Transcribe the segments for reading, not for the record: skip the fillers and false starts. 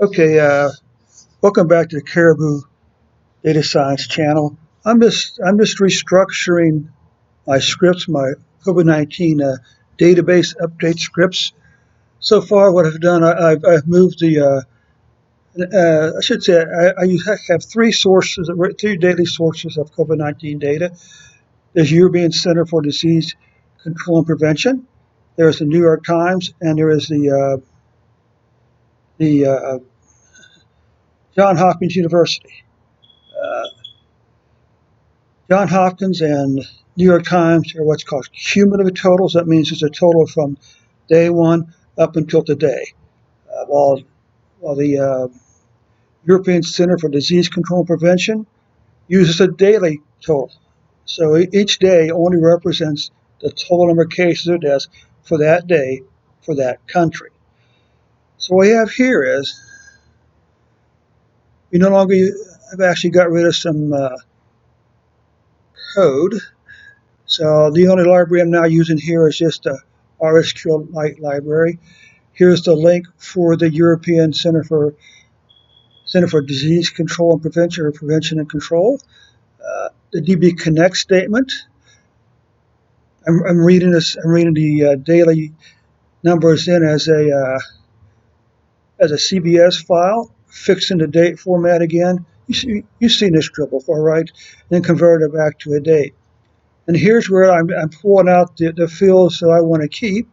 Okay, welcome back to the Caribou Data Science channel. I'm just restructuring my scripts, my COVID-19 database update scripts. So far, what I've done, I've moved the. I should say I have three sources, three daily sources of COVID-19 data. There's European Center for Disease Control and Prevention. There's the New York Times, and there is the Johns Hopkins University. Johns Hopkins and New York Times are what's called cumulative totals. That means it's a total from day one up until today. While the European Center for Disease Control and Prevention uses a daily total. So each day only represents the total number of cases or deaths for that day for that country. So what we have here is we no longer, I've actually got rid of some code. So the only library I'm now using here is just a R SQLite library. Here's the link for the European Center for Disease Control and Prevention, or Prevention and Control. The DB Connect statement. I'm reading this. I'm reading the daily numbers in as a CBS file, fixing the date format again. You've seen this drill before, right? Then convert it back to a date. And here's where I'm pulling out the fields that I want to keep.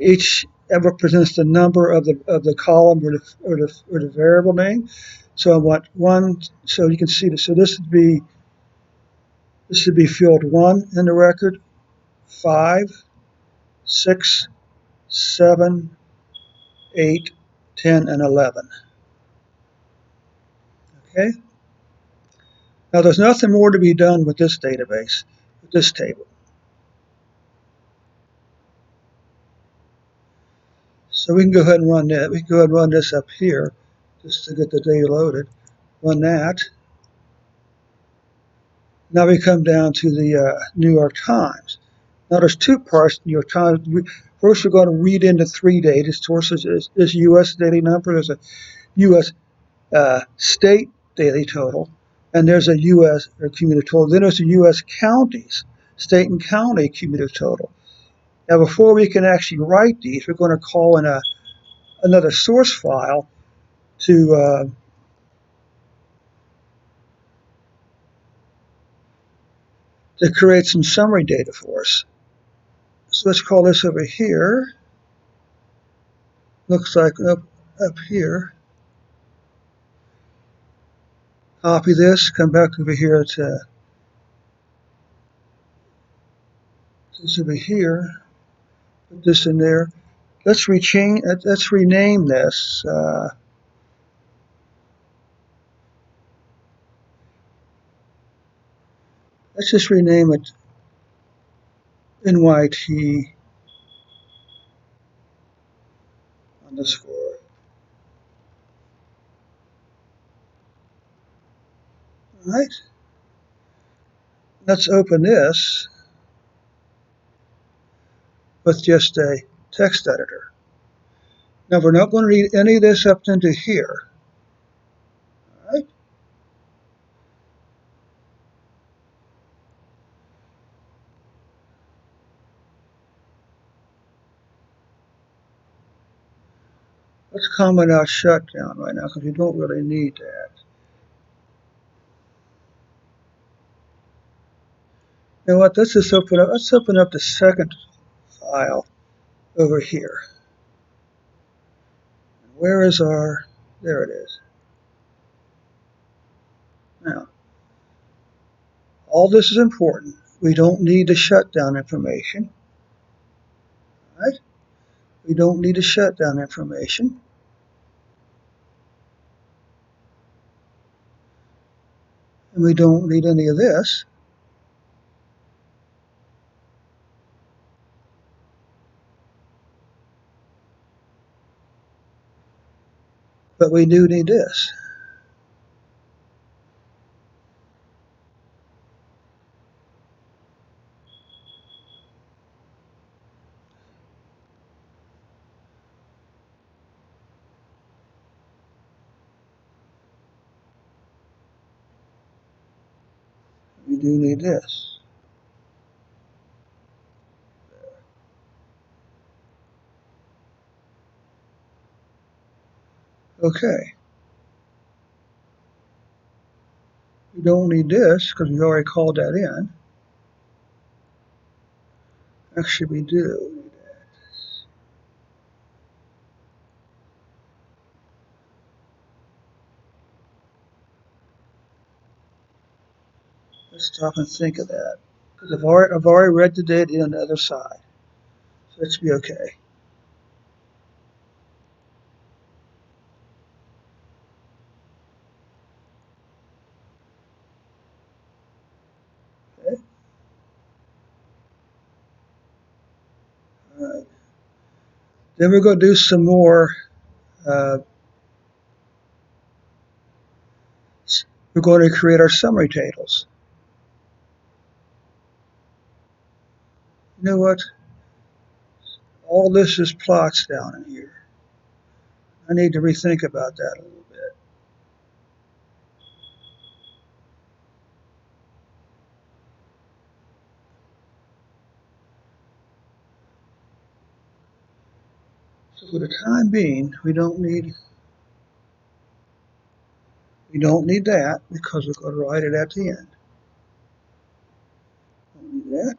Each represents the number of the column or the variable name. So I want one. So you can see this. So this would be field 1 in the record, 5, 6, 7, 8, 10, and 11. Okay. Now there's nothing more to be done with this database, with this table. So we can go ahead and run that. We can go ahead and run this up here just to get the data loaded. Run that. Now we come down to the New York Times. Now there's two parts. New York Times. First, we're going to read into three data sources. This U.S. daily number. There's a U.S. State daily total, and there's a U.S. cumulative total. Then there's a U.S. counties, state and county cumulative total. Now, before we can actually write these, we're going to call in another source file to create some summary data for us. So let's call this over here. Looks like up here. Copy this, come back over here to this over here. Put this in there. Let's rename this. Let's just rename it NYT underscore. All right. Let's open this with just a text editor. Now we're not going to read any of this up into here. All right. Let's comment out shutdown right now because we don't really need that. You know what? Let's just open up. Let's open up the second file over here. Where is our? There it is. Now, all this is important. We don't need the shutdown information. Right? We don't need the shutdown information. And we don't need any of this. But we do need this. do need this. Okay. We don't need this because we already called that in. Actually, we do. Let's stop and think of that. Because I've already read the data on the other side. So that should be okay. Okay. All right. Then we're going to do some more. We're going to create our summary tables. You know what? All this is plots down in here. I need to rethink about that a little bit. So for the time being, we don't need that because we're going to write it at the end. Don't need that.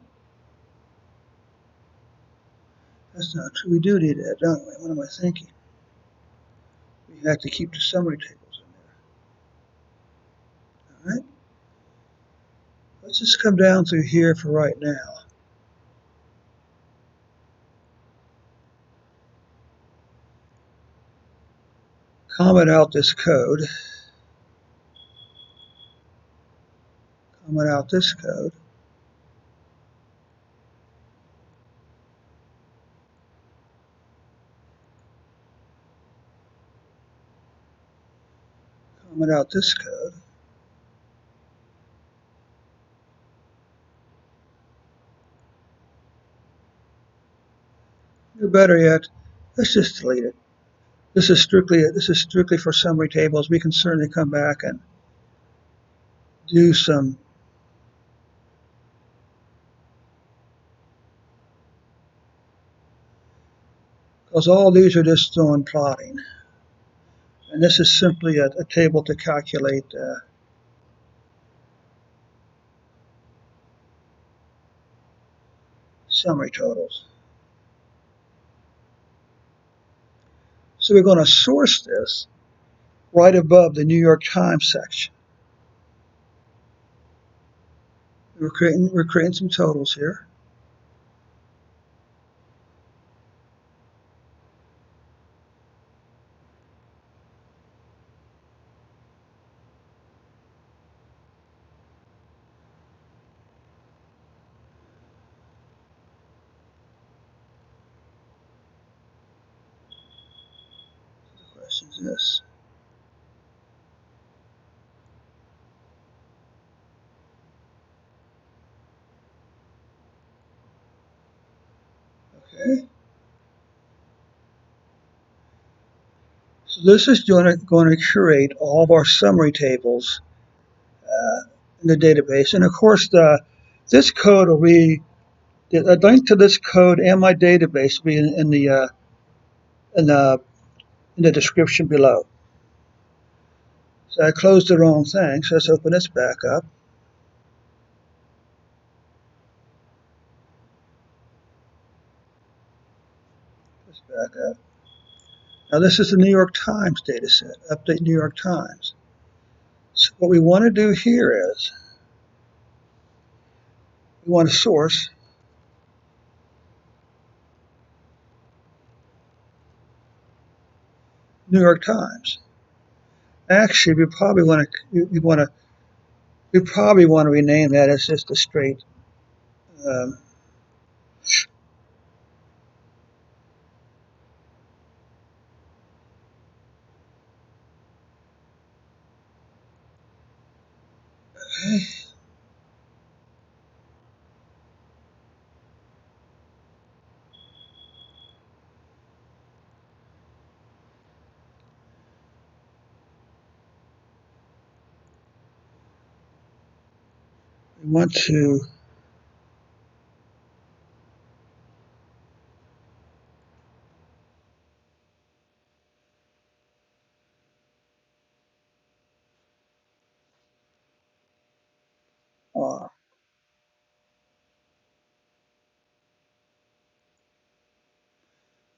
That's not true. We do need that, don't we? What am I thinking? We have to keep the summary tables in there. All right. Let's just come down through here for right now. Comment out this code. Comment out this code. Comment out this code. Or better yet, let's just delete it. This is strictly for summary tables. We can certainly come back and do some because all these are just doing plotting. And this is simply a table to calculate summary totals. So we're going to source this right above the New York Times section. We're creating some totals here. The question is this. Okay. So this is going to create all of our summary tables in the database. And of course, this code will be, a link to this code and my database will be in the description below. So I closed the wrong thing, so let's open this back up. Let's back up. Now this is the New York Times data set, update New York Times. So what we want to do here is we want to source New York Times. Actually, we probably want to rename that as just a straight okay. We want to R.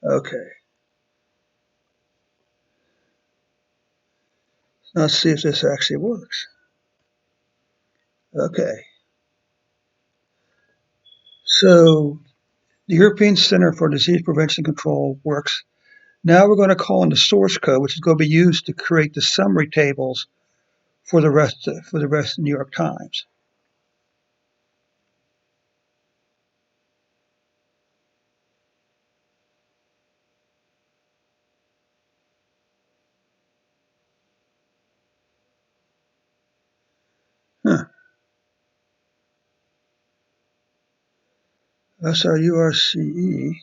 Okay. Let's see if this actually works. Okay. So the European Center for Disease Prevention and Control works. Now we're going to call in the source code, which is going to be used to create the summary tables for the rest of the New York Times. Huh. That's our URCE.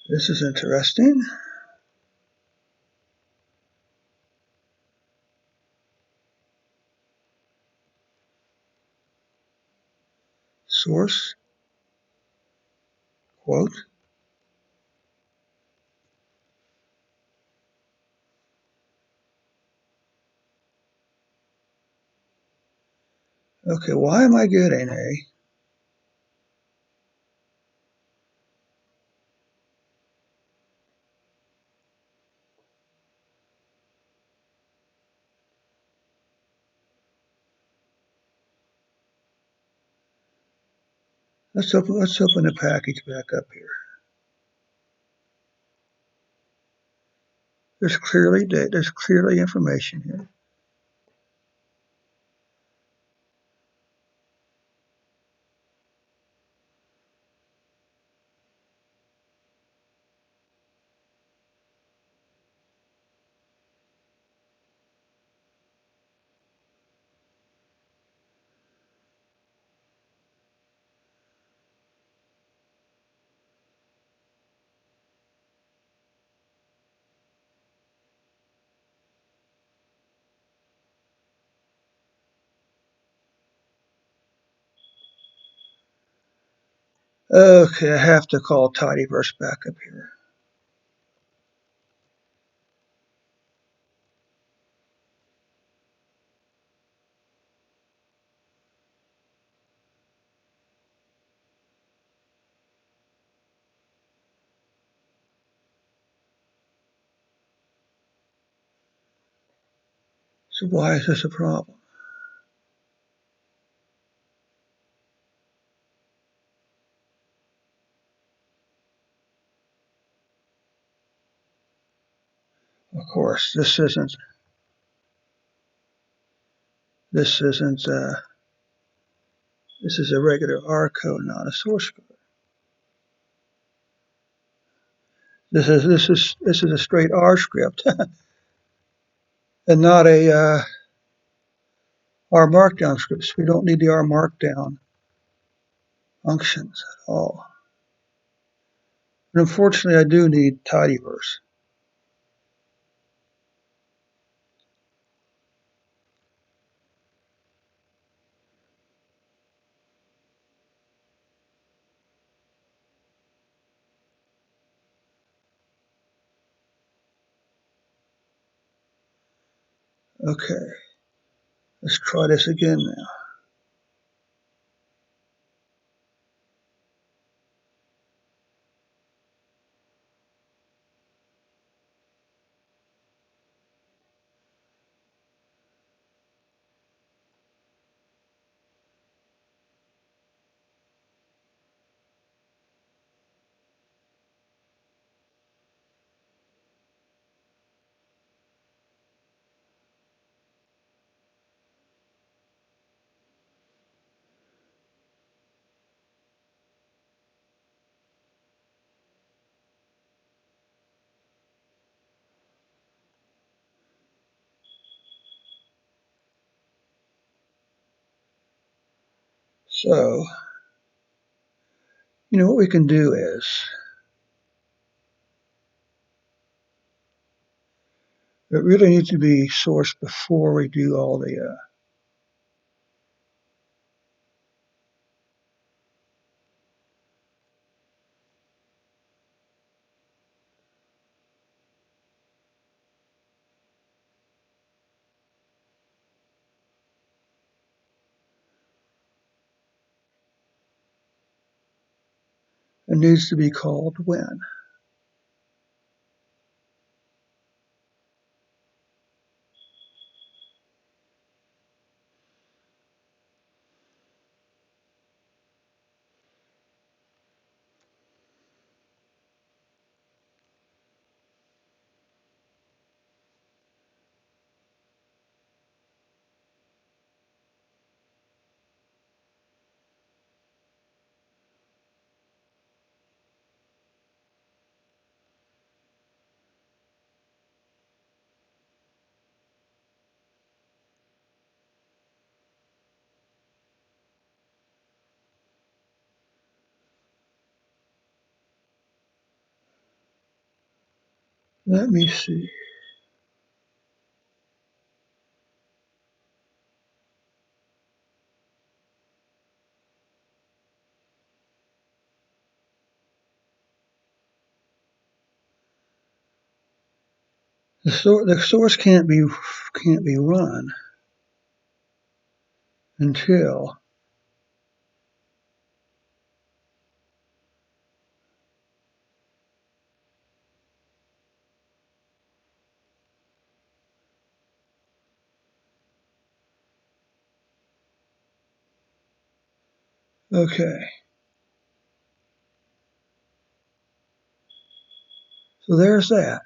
This is interesting. Source, quote. Okay, why am I getting a? Let's open the package back up here. There's clearly information here. Okay, I have to call Tidyverse back up here. So why is this a problem? Of course, this isn't this is a regular R code, not a source code. This is a straight R script and not a R Markdown script. So we don't need the R Markdown functions at all. And unfortunately, I do need Tidyverse. Okay, let's try this again now. So What we can do is it really needs to be sourced before we do all the it needs to be called when. Let me see. The source can't be run until okay. So there's that.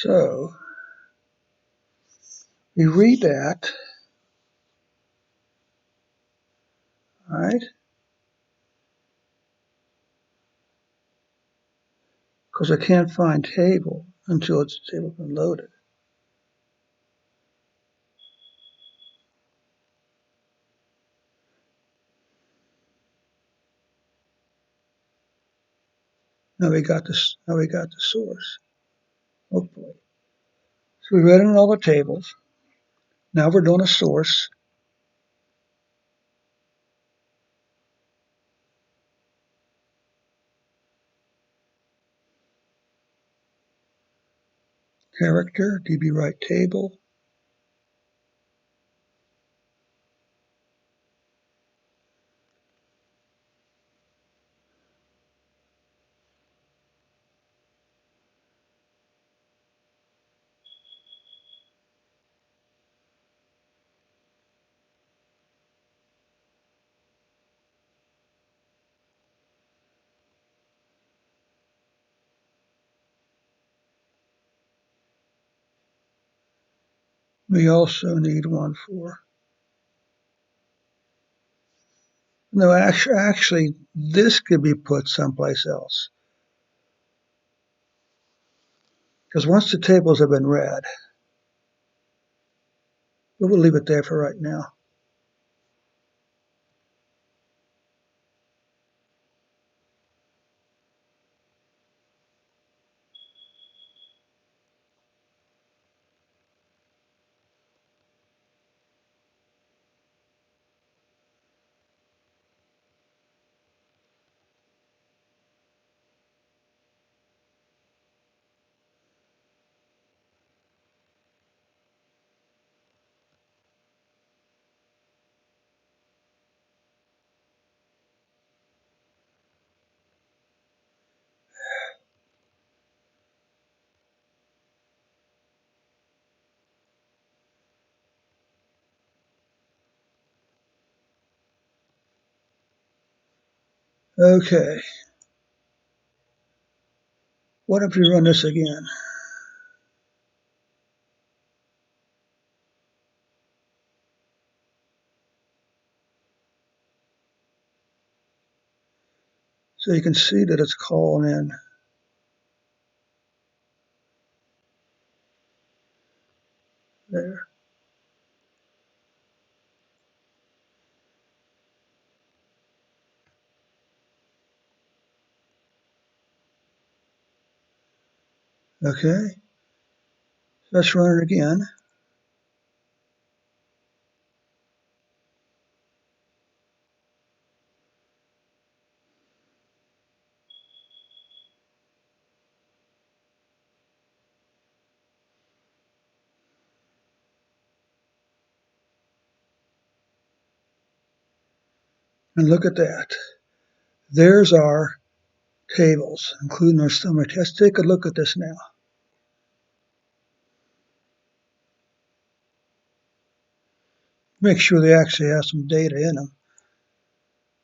So we read that, all right? Because I can't find table until it's table been loaded. Now we got this. Now we got the source. Hopefully. So we read in all the tables. Now we're doing a source. Character, DB write table. We also need one for. No, actually, this could be put someplace else. Because once the tables have been read, we'll leave it there for right now. Okay. What if we run this again? So you can see that it's calling in. There. Okay. Let's run it again. And look at that. There's our tables, including our summary. Let's take a look at this now. Make sure they actually have some data in them.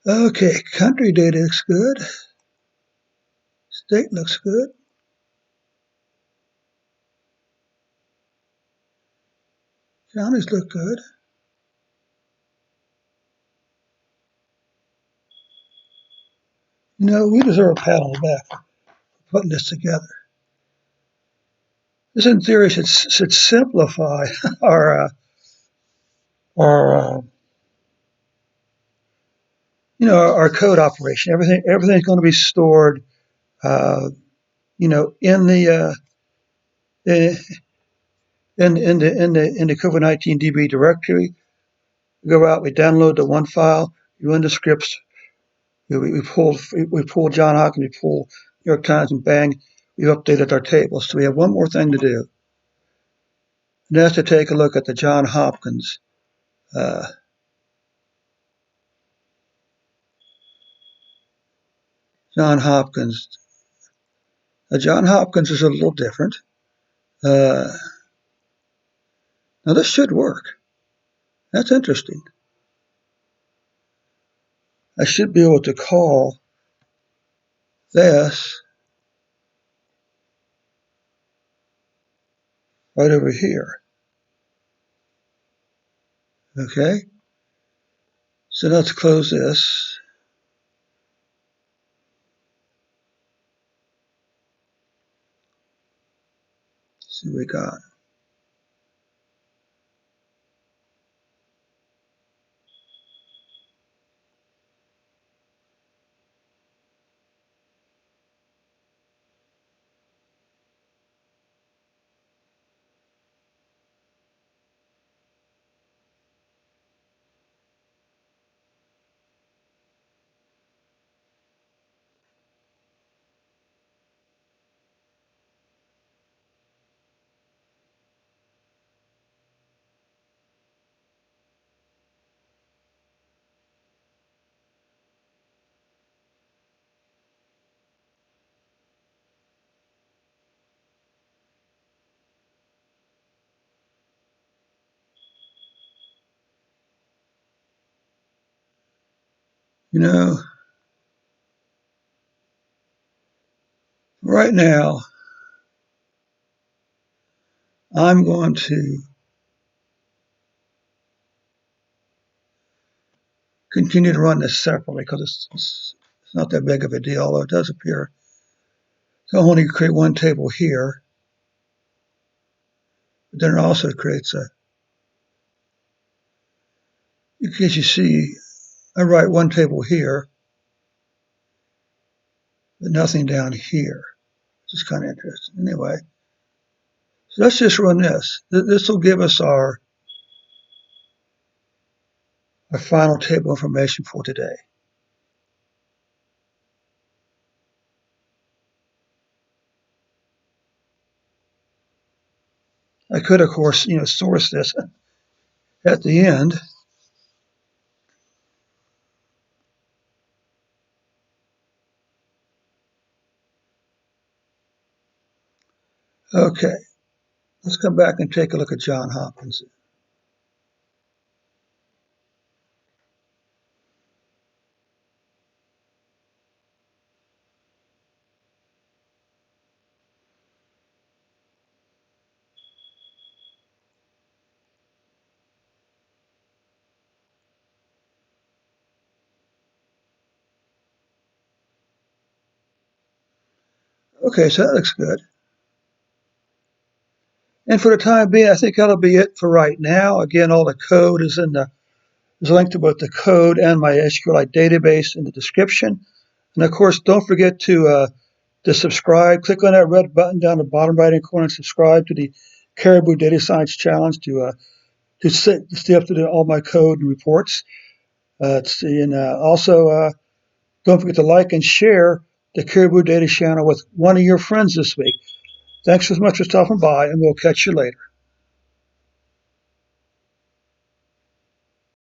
Okay, country data looks good. State looks good. Counties look good. You know, we deserve a pat on the back for putting this together. This, in theory, should simplify our our our code operation. Everything's going to be stored, in the in the COVID-19 DB directory. We go out, we download the one file, we run the scripts, we pull John Hopkins, we pull New York Times, and bang, we've updated our tables. So we have one more thing to do, and that's to take a look at the John Hopkins. John Hopkins. John Hopkins is a little different. Now this should work. That's interesting. I should be able to call this right over here. Okay, so let's close this. Let's see what we got. You know, right now, I'm going to continue to run this separately because it's not that big of a deal, although it does appear to only create one table here. But then it also creates in case you see, I write one table here, but nothing down here. Which is kind of interesting. Anyway, so let's just run this. This will give us our final table information for today. I could, of course, source this at the end. Okay, let's come back and take a look at John Hopkins. Okay, so that looks good. And for the time being, I think that'll be it for right now. Again, all the code is there's a link to both the code and my SQLite database in the description. And of course, don't forget to subscribe. Click on that red button down the bottom right-hand corner and subscribe to the Caribou Data Science Challenge to stay up to date on all my code and reports. And also, don't forget to like and share the Caribou Data channel with one of your friends this week. Thanks so much for stopping by, and we'll catch you later.